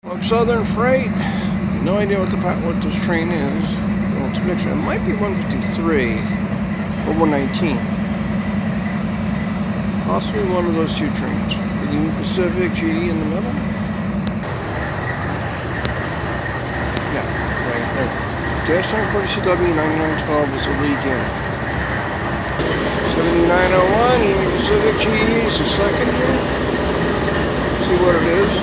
Well, Southern Freight. No idea what this train is. Well, it's mixed. It might be 153 or 119. Possibly one of those two trains. The Union Pacific, GE in the middle. Yeah, right there. Dash 940CW 9912 is the lead unit. 7901 Union Pacific GE is the second unit. See what it is.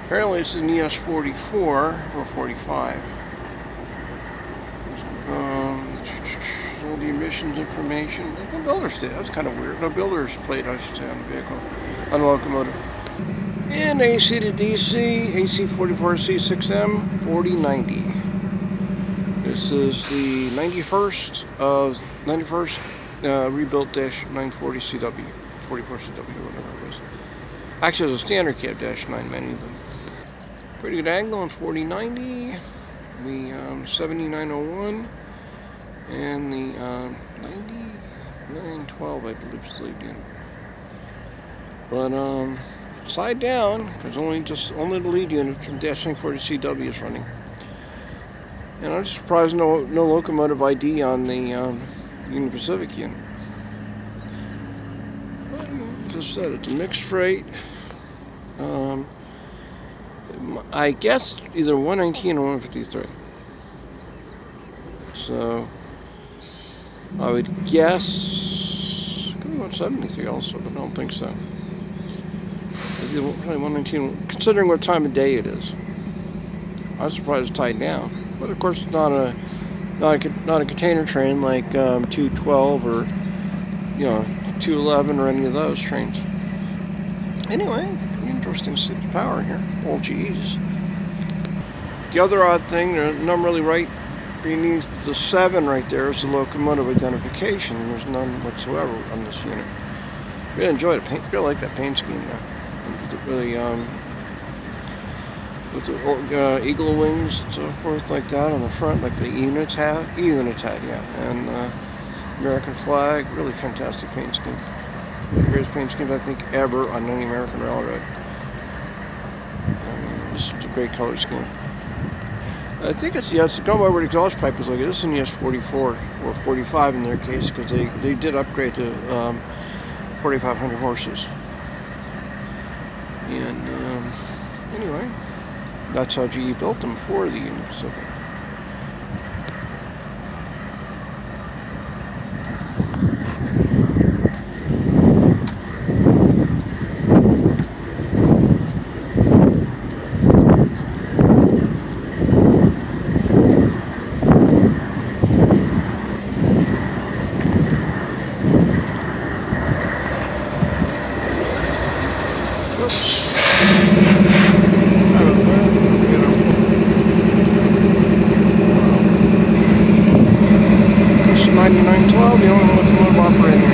Apparently it's an ES44 or 45. All the emissions information. No builder's date. That's kind of weird. No builder's plate, I should say, on the vehicle, on the locomotive. And AC to DC, AC44C6M 4090. This is the 91st rebuilt dash 940CW, 44CW, whatever it was. Actually, it was a standard cab dash 9, many of them. Pretty good angle on 4090, the 7901, and the 9912, I believe, is the lead unit. But side down, because only the lead unit from dash 940CW is running. And I'm just surprised no locomotive ID on the Union Pacific unit. But, as I said, it's a mixed freight. I guess either 119 or 153. So I would guess it could be 173 also, but I don't think so. It's either probably 119, considering what time of day it is. I was surprised it's tied down, but of course it's not a container train like 212 or 211 or any of those trains. Anyway. Interesting city power here, all GEs. The other odd thing, there's a number really right beneath the 7 right there is the locomotive identification. There's none whatsoever on this unit. Really enjoy the paint. Really like that paint scheme though. Really, with the eagle wings and so forth like that on the front, like the E-units had, yeah, and American flag. Really fantastic paint scheme. One of the greatest paint schemes I think ever on any American railroad. This is a great color scheme. I think it's going by where the exhaust pipe is. Like this is an ES44 or 45 in their case, because they did upgrade to 4,500 horses. And anyway, that's how GE built them for the Union Pacific. This is 9912, the only locomotive operating